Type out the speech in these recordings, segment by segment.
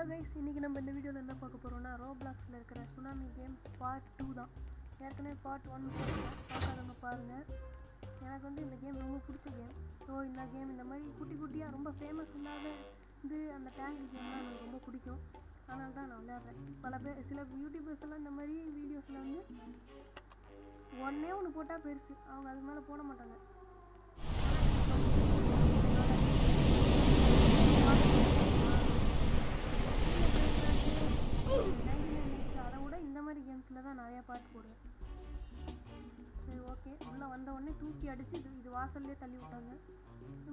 Guys, இன்றைக்கி நம்ம இந்த வீடியோவில் என்ன பார்க்க போகிறோம்னா ரோப்ளாக்ஸில் இருக்கிற சுனாமி கேம் பார்ட் 2 தான். ஏற்கனவே பார்ட் 1 பார்க்காதவங்க பாருங்கள். எனக்கு வந்து இந்த கேம் ரொம்ப பிடிச்ச கேம். ஸோ இந்த கேம் இந்த மாதிரி குட்டி குட்டியாக ரொம்ப ஃபேமஸ் இல்லாத அந்த டேங்க் கேம்லாம் எனக்கு ரொம்ப பிடிக்கும். அதனால தான் நான் விளையாடுறேன். சில யூடியூபர்ஸ் எல்லாம் இந்த மாதிரி வீடியோஸில் வந்து ஒன்று போட்டால் பெருசு, அவங்க அதுக்கு மேலே போட மாட்டாங்க. அதை விட இந்த மாதிரி கேம்ஸில் தான் நிறையா பார்ட் போடுவேன். சரி, ஓகே. உள்ளே வந்த உடனே தூக்கி அடித்து இது வாசல்லே தள்ளி விட்டாங்க.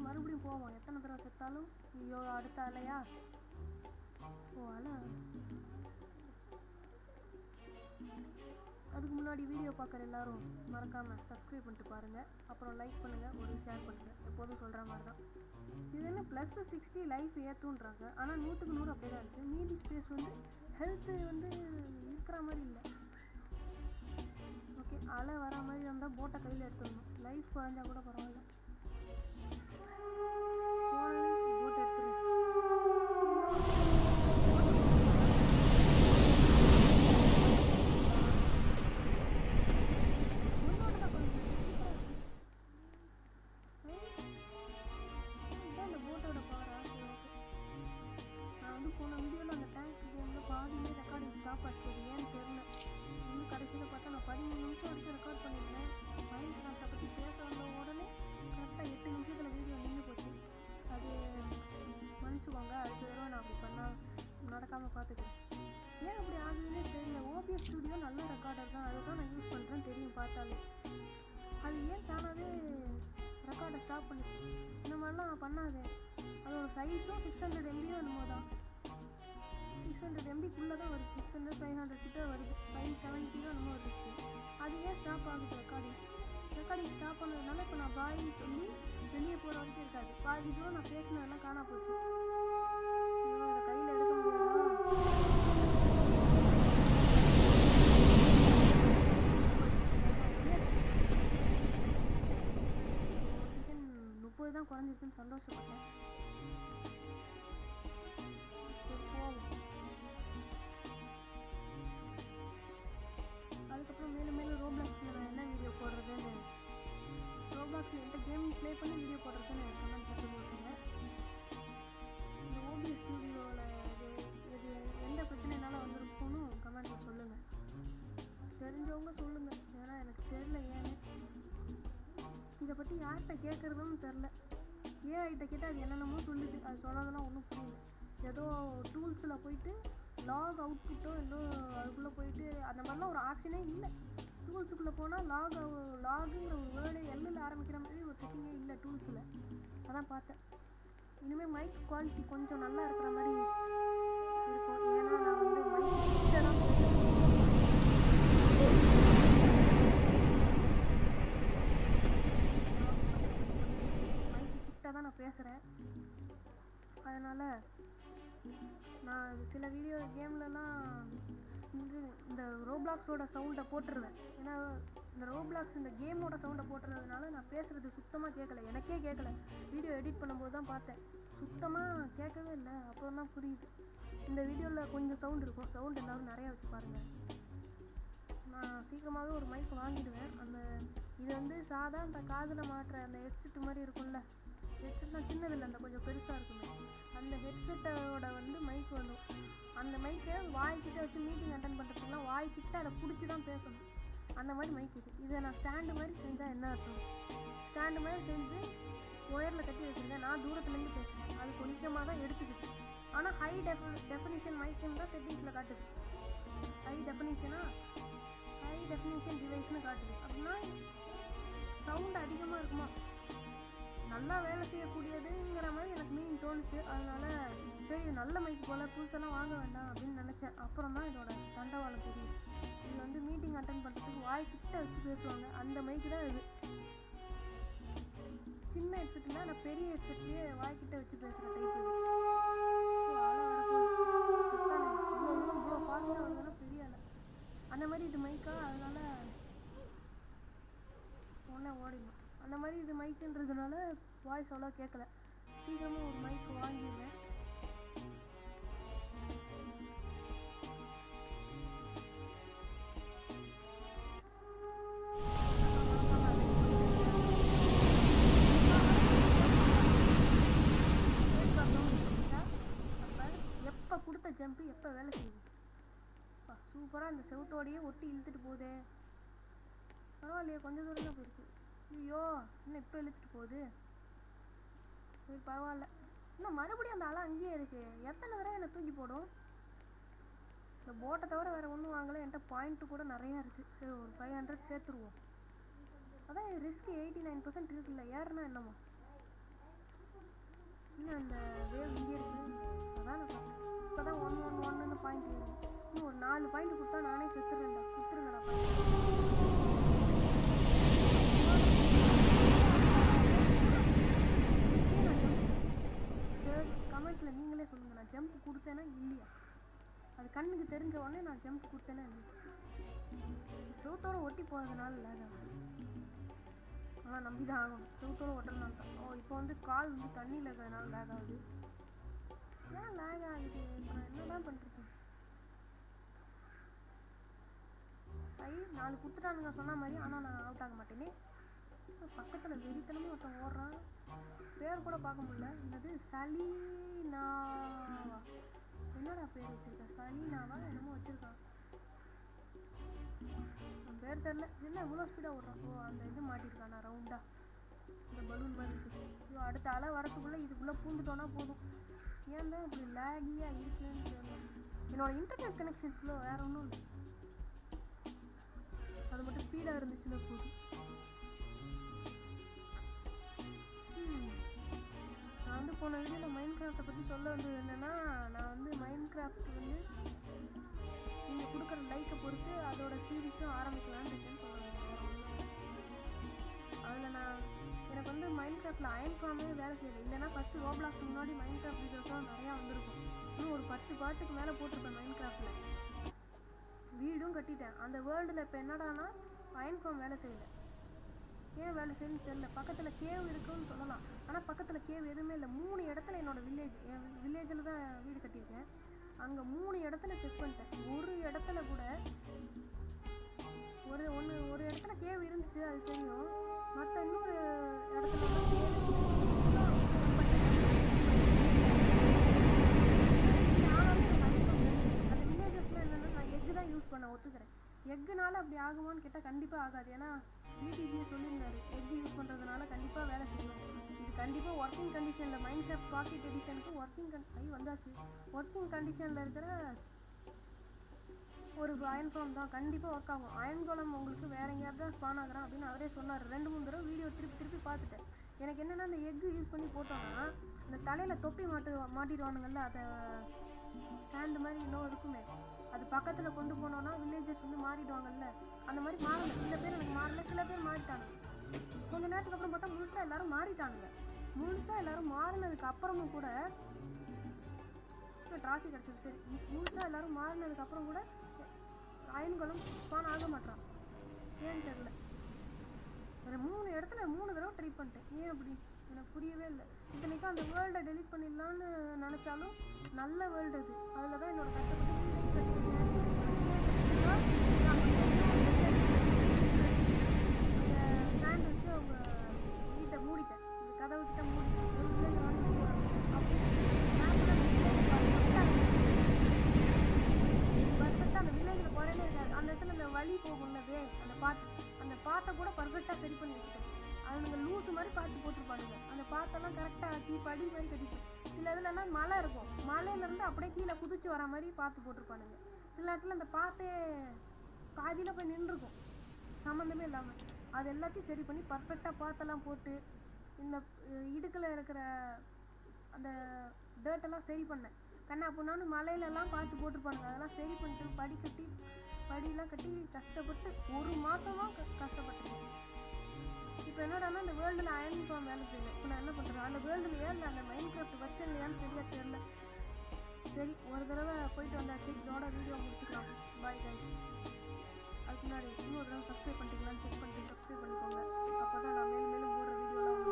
மறுபடியும் போவோம். எத்தனை தடவை செத்தாலும் ஐயோ அடுத்த அலையா. ஓ அலை. அதுக்கு முன்னாடி வீடியோ பார்க்குற எல்லோரும் மறக்காமல் சப்ஸ்கிரைப் பண்ணிட்டு பாருங்கள். அப்புறம் லைக் பண்ணுங்கள், ஒரு ஷேர் பண்ணுங்கள். எப்போதும் சொல்கிற மாதிரி தான். இது என்ன +60 லைஃப் ஏற்றுன்றாங்க. ஆனால் 100க்கு 100 அப்படியே தான் இருக்குது. மீதி ஸ்பேஸ் வந்து ஹெல்த்து வந்து இருக்கிற மாதிரி இல்லை. ஓகே, அலை வர மாதிரி இருந்தால் போட்டை கையில் எடுத்துடணும். லைஃப் குறைஞ்சா கூட பரவாயில்ல. போட்டை எடுத்துடுறேன். போன வீடியோவில் அந்த டேங்க் கேமில் பாதியிலே ரெக்கார்டிங் ஸ்டாப் ஆச்சு. ஏன்னு தெரியல. இன்னும் கடைசியில் பார்த்தா நான் 13 நிமிஷம் வரைக்கும் ரெக்கார்ட் பண்ணியிருந்தேன். மைண்ட் கிராஃப்டை பற்றி பேச வந்த உடனே கரெக்டாக 8 நிமிஷத்தில் வீடியோ நின்று போச்சு. அது மன்னிச்சுவாங்க. அடுத்த தடவை நான் அப்படி பண்ணால் நடக்காமல் பார்த்துக்கிறேன். ஏன் அப்படி ஆகுதுன்னே தெரியல. ஓபிஎஸ் ஸ்டுடியோ நல்ல ரெக்கார்டர் தான், அதுதான் நான் யூஸ் பண்ணுறேன்னு தெரியும் பார்த்தாலே. அது ஏன் தானாகவே ரெக்கார்டை ஸ்டாப் பண்ணிச்சு? இந்த மாதிரிலாம் பண்ணாது. அதோட சைஸும் 600 MB என்னமோ தான். 600 MBக்குள்ளே தான் வருது. 600 500 கிட்ட வருது. 570 என்னமோ வந்துச்சு. அது ஏன் ஸ்டாப் ஆகுது? ரெக்கார்டிங் ஸ்டாப் பண்ணதுனால இப்போ நான் பாய்ன்னு சொல்லி வெளியே போகிற வரைக்கும் இருக்காது. பாதி தூரம் நான் பேசினதெல்லாம் காணா போச்சு. அதை கையில் எடுக்க முடியாது. 30 தான் குறைஞ்சிருக்குன்னு சந்தோஷப்பட்டேன். அதுக்கப்புறம் மேலும் ரோப்ளாக்ஸில் நான் என்ன வீடியோ போடுறதுன்னு, ரோப்ளாக்ஸில் எந்த கேம் ப்ளே பண்ணி வீடியோ போடுறதுன்னு கமெண்ட் சொல்லி விட்டுருங்க. இந்த ஓபிஎஸ் ஸ்டுடியோவில் இது எந்த பிரச்சனைனால வந்திருக்குன்னு கமெண்ட்டில் சொல்லுங்கள். தெரிஞ்சவங்க சொல்லுங்கள். ஏன்னா எனக்கு தெரில ஏன்னு. இதை பற்றி யார்கிட்ட கேட்குறதுன்னு தெரில. ஏஐகிட்ட கேட்டால் அது என்னென்னமோ சொல்லுது. அது சொன்னதெல்லாம் ஒன்றும் புரியல. ஏதோ டூல்ஸில் போயிட்டு லாக் அவுட்புட்டோ ஏதோ அதுக்குள்ளே போயிட்டு அந்த மாதிரிலாம் ஒரு ஆப்ஷனே இல்லை. டூல்ஸுக்குள்ளே போனால் லாகுங்கிற ஒரு வேர்டு எல்லில் ஆரம்பிக்கிற மாதிரி ஒரு செட்டிங்கே இல்லை டூல்ஸில். அதான் பார்த்தேன். இனிமேல் மைக் குவாலிட்டி கொஞ்சம் நல்லா இருக்கிற மாதிரி இருக்கும். ஏன்னா நான் வந்து மைக் கிட்ட தான் நான் பேசுகிறேன். அதனால் நான் சில வீடியோ கேம்லலாம் இந்த ரோப்ளாக்ஸோட சவுண்டை போட்டுருவேன். ஏன்னா இந்த ரோப்ளாக்ஸ் இந்த கேமோட சவுண்டை போட்டுறதுனால நான் பேசுகிறது சுத்தமாக கேட்கல. எனக்கே கேட்கல. வீடியோ எடிட் பண்ணும்போது தான் பார்த்தேன். சுத்தமாக கேட்கவே இல்லை. அப்புறம் தான் புரியுது. இந்த வீடியோவில் கொஞ்சம் சவுண்ட் இருக்கும். சவுண்ட் எல்லோரும் நிறையா வச்சு பாருங்கள். நான் சீக்கிரமாகவே ஒரு மைக் வாங்கிடுவேன். இது வந்து சாதா அந்த காதில் மாட்டுற அந்த ஹெட்செட் மாதிரி இருக்கும்ல. ஹெட்செட்னா சின்னதில்லை, அந்த கொஞ்சம் பெருசாக இருக்குமே. அந்த ஹெட்செட்டோட வந்து மைக் வரும். அந்த மைக்கை வாய்க்கிட்ட வச்சு மீட்டிங் அட்டன் பண்ணுறதுக்குலாம் வாய்க்கிட்ட அதை பிடிச்சி தான் பேசணும். அந்த மாதிரி மைக் இதை நான் ஸ்டாண்டு மாதிரி செஞ்சால் என்ன அர்த்தம்? ஸ்டாண்டு மாதிரி செஞ்சு ஒயரில் கட்டி வச்சுருந்தேன். நான் தூரத்துலேருந்து பேசுகிறேன். அது கொஞ்சமாக தான் எடுத்துக்கிட்டு. ஆனால் ஹை டெஃபினிஷன் மைக்குன்னு தான் செட்டிங்ஸில் காட்டுது. ஹை டெஃபினிஷன் டிவைஸ்னு காட்டுது. அப்படின்னா சவுண்டு அதிகமாக இருக்குமா? நல்லா வேலை செய்யக்கூடியதுங்கிற மாதிரி எனக்கு மீனிங் தோணுச்சு. அதனால சரி, நல்ல மைக்கு போல் புதுசெல்லாம் வாங்க வேண்டாம் அப்படின்னு நினச்சேன். அப்புறம் தான் இதோட தண்டவாளம் தெரியுது. இது வந்து மீட்டிங் அட்டன் பண்ணுறதுக்கு வாய்க்கிட்ட வச்சு பேசுவாங்க. அந்த மைக்கு தான் இது. சின்ன ஹெட்செட்டில் நான் பெரிய ஹெட்செட்லேயே வாய்க்கிட்ட வச்சு பேசுகிற டைப். இவ்வளோ ஃபாஸ்ட்டாக வருதுன்னா பெரிய அலை. அந்த மாதிரி இது மைக்கா, அதனால ஒன்றே ஓடிடும். அந்த மாதிரி இது மைக்குன்றதுனால வாய்ஸ் அவ்வளோ கேட்கல. சீக்கிரமாக ஒரு மைக் வாங்கிடுவேன். ஜம்ப்பு எப்போ வேலை செய்யுது? சூப்பராக இந்த செவுத்தோடையே ஒட்டி இழுத்துட்டு போகுதே. பரவாயில்லையே, கொஞ்சம் தூரம் தான் போயிருக்கு. ஐயோ, இன்னும் இப்போ இழுத்துட்டு போகுது. சரி பரவாயில்ல. இன்னும் மறுபடியும் அந்த அலை அங்கேயே இருக்கு. எத்தனை தடவை என்னை தூக்கி போடும்? இந்த போட்டை தவிர வேறு ஒன்றும் வாங்கலை. என்கிட்ட பாயிண்ட்டு கூட நிறையா இருக்குது. சரி ஒரு 500 சேர்த்துருவோம். அதான் ரிஸ்க் 89% இருக்குல்ல, ஏறுனா என்னமோ. இன்னும் அந்த வேவ் இங்கே இருக்குது. அதான் நான் இப்போ தான் 111 பாயிண்ட் வேணும். இன்னும் ஒரு 4 பாயிண்ட் கொடுத்தா நானே செத்துறேன்டா. கொடுத்துருங்கடா கமெண்ட்டில் நீங்களே சொல்லுங்கள், நான் ஜம்ப் கொடுத்தேன்னா இல்லையா? அது கண்ணுக்கு தெரிஞ்ச உடனே நான் ஜம்ப் கொடுத்தேன்னா இல்லையா? செவுத்தோட ஒட்டி போகிறதுனால லேக் ஆகுது. ஆனால் நம்பி தான் ஆகணும். செவுத்தோட ஒட்டுறதுனால தான். ஓ, இப்போ வந்து கால் வந்து தண்ணியில் இருக்கிறதுனால லேக் ஆகுது. ஏன் லேக் ஆகுது? நான் என்ன தான் பண்ணுறது? 4 கொடுத்துட்டானுங்க சொன்ன மாதிரி. ஆனால் நான் அவுட் ஆக மாட்டேனே. பக்கத்தில் வெறித்தனமும் ஒருத்தன் ஓடுறான். பேர் கூட பார்க்க முடியல. என்னது சலீனாவா? என்னடா பேர் வச்சிருக்கேன்? சலீனாவா என்னமோ வச்சிருக்கான். பேர் தெரில. என்ன இவ்வளோ ஸ்பீடாக ஓடுறான்? ஓ, அந்த இது மாட்டிருக்கானா ரவுண்டா, இந்த பலூன் மாதிரி இருக்குது. ஐயோ, அடுத்த அலை வரத்துக்குள்ளே இதுக்குள்ளே பூந்துட்டோன்னா போதும். ஏன் தான் இப்படி லேகியாக இருக்குன்னு தெரியல. என்னோட இன்டர்நெட் கனெக்ஷன்ஸில் வேற ஒன்றும் இல்லை. அது மட்டும் ஸ்பீடாக இருந்துச்சுன்னா போதும். நான் வந்து போன வீடியோவில் மைண்ட் கிராஃப்டை பற்றி சொல்ல வந்தது என்னென்னா, நான் வந்து மைண்ட் கிராஃப்ட் வந்து நீங்கள் கொடுக்குற லைக்கை பொறுத்து அதோட சீரீஸும் ஆரம்பிக்கலான்னு இருக்கேன்னு சொல்லுவேன். அதில் நான் எனக்கு வந்து மைண்ட் கிராஃப்டில் அயன் ஃபார்மே வேலை செய்யலை. இல்லைன்னா ஃபஸ்ட்டு ரோப்ளாக்ஸ் முன்னாடி மைண்ட் கிராஃப்ட் வீடியோஸ்லாம் நிறையா வந்திருக்கும். இன்னும் ஒரு 10 பாட்டுக்கு மேலே போட்டிருப்பேன் மைண்ட் கிராஃப்டில். வீடும் கட்டிட்டேன். அந்த வேர்ல்டில் இப்போ என்னடானா அயன் ஃபார்ம் வேலை செய்யலை. ஏன் வேலை செய்யணும்னு தெரியல. பக்கத்தில் கேவ் இருக்குன்னு சொல்லலாம், ஆனால் பக்கத்தில் கேவ் எதுவுமே இல்லை. 3 இடத்துல என்னோடய வில்லேஜ், என் வில்லேஜில் தான் வீடு கட்டியிருக்கேன். அங்கே 3 இடத்துல செக் பண்ணிட்டேன். ஒரு இடத்துல கூட ஒரு இடத்துல கேவ் இருந்துச்சு, அது தெரியும். மற்ற இன்னொரு இடத்துல அந்த வில்லேஜஸ்லாம் என்னென்னா நான் எக்கு தான் யூஸ் பண்ண ஒத்துக்கிறேன். எக்குனால அப்படி ஆகுமான்னு கேட்டால் கண்டிப்பாக ஆகாது. ஏன்னா பிடிஜியை சொல்லியிருந்தாரு எக்கு யூஸ் பண்ணுறதுனால கண்டிப்பாக வேலை செய்யணும். இது கண்டிப்பாக ஒர்க்கிங் கண்டிஷனில் மைண்ட் கிராஃப்ட் பாக்கெட் எடிஷனுக்கு ஒர்க்கிங் கண்டிஷனில் இருக்கிற ஒரு அயன் ஃபார்ம் தான் கண்டிப்பாக ஒர்க் ஆகும். அயன் கோலம் உங்களுக்கு வேற எங்கேயாவது தான் ஸ்பான் ஆகுறான் அப்படின்னு அவரே சொன்னார். 2-3 தடவை வீடியோ திருப்பி பார்த்துட்டேன். எனக்கு என்னென்னா அந்த எக்கு யூஸ் பண்ணி போட்டோம்னா இந்த தலையில் தொப்பி மாட்டிடுவானுங்கள்ல, அதை சாண்டு மாதிரி இன்னும் இருக்குமே, அது பக்கத்தில் கொண்டு போனோன்னா வில்லேஜஸ் வந்து மாறிடுவாங்கல்ல. அந்த மாதிரி மாறலை. சில பேர் எனக்கு மாறல, சில பேர் மாறிட்டாங்க. கொஞ்ச நேரத்துக்கு அப்புறம் பார்த்தா முழுசாக எல்லாரும் மாறிட்டானுங்க. முழுசாக எல்லாரும் மாறினதுக்கு அப்புறமும் கூட டிராஃபி கிடச்சிது. சரி, முழுசாக எல்லாரும் மாறினதுக்கு அப்புறம் கூட அயன்களும் ஸ்பான் ஆக மாட்டான். ஏன்னு தெரியல. ஒரு 3 இடத்துல 3 தடவை ட்ரை பண்ணிட்டேன். ஏன் அப்படி எனக்கு புரியவே இல்லை. இத்தனைக்கும் அந்த வேர்ல்டை டெலிட் பண்ணிடலான்னு நினச்சாலும் நல்ல வேர்ல்டு அது. அதில் தான் என்னோட கஷ்டப்பட்டு அந்த ஸ்டாண்ட் வச்சு அவங்க வீட்டை மூடிட்டேன். இந்த கதவு கிட்ட மூடிட்டேன். பர்ஃபெக்டாக அந்த வில்லேஜில் குறையிலே இருக்காது. அந்த இடத்துல இந்த வழி போகும்லவே அந்த பாட்டை கூட பர்ஃபெக்டாக சரி பண்ணி வச்சுட்டேன். அவனுங்க லூஸு மாதிரி பார்த்து போட்டிருப்பானுங்க. அந்த பாட்டெல்லாம் கரெக்டாக ஆக்கி படி மாதிரி கட்டிட்டு, சில இதுலன்னா மலை இருக்கும், மலையிலேருந்து அப்படியே கீழே குதிச்சு வர மாதிரி பார்த்து போட்டிருப்பானுங்க. சில இடத்துல அந்த பாட்டே பாதியில் போய் நின்றுருக்கும் சம்மந்தமே இல்லாமல். அது எல்லாத்தையும் சரி பண்ணி பர்ஃபெக்டாக பாட்டெல்லாம் போட்டு இந்த இடுக்கில் இருக்கிற அந்த டேர்ட்டெல்லாம் சரி பண்ணேன். கண்ணா அப்படின்னாலும் மலையிலலாம் பார்த்து போட்டிருப்பானுங்க. அதெல்லாம் சரி பண்ணிட்டு படியெல்லாம் கட்டி கஷ்டப்பட்டு 1 மாதமாக கஷ்டப்பட்டேன். இப்போ என்னடானா அந்த வேர்ல்டில் அயன் ஃபார்ம் வேலை செய்யலை. இப்போ நான் என்ன பண்ணுறேன், அந்த வேர்ல்டுலையா இல்லை அந்த மைண்ட் கிராஃப்ட் வெர்ஷன்லையான்னு சரியாக தெரியல. சரி, ஒரு தடவை போயிட்டு வந்தாச்சு. இதோட வீடியோ முடிச்சுக்கலாம். Bye guys. அதுக்கு முன்னாடி இன்னொரு தடவை சப்ஸ்கிரைப் பண்ணிட்டீங்களான்னு செக் பண்ணிட்டு சப்ஸ்கிரைப் பண்ணிக்கோங்க. அப்போ தான் நான் மேலும் போடுற வீடியோலாம்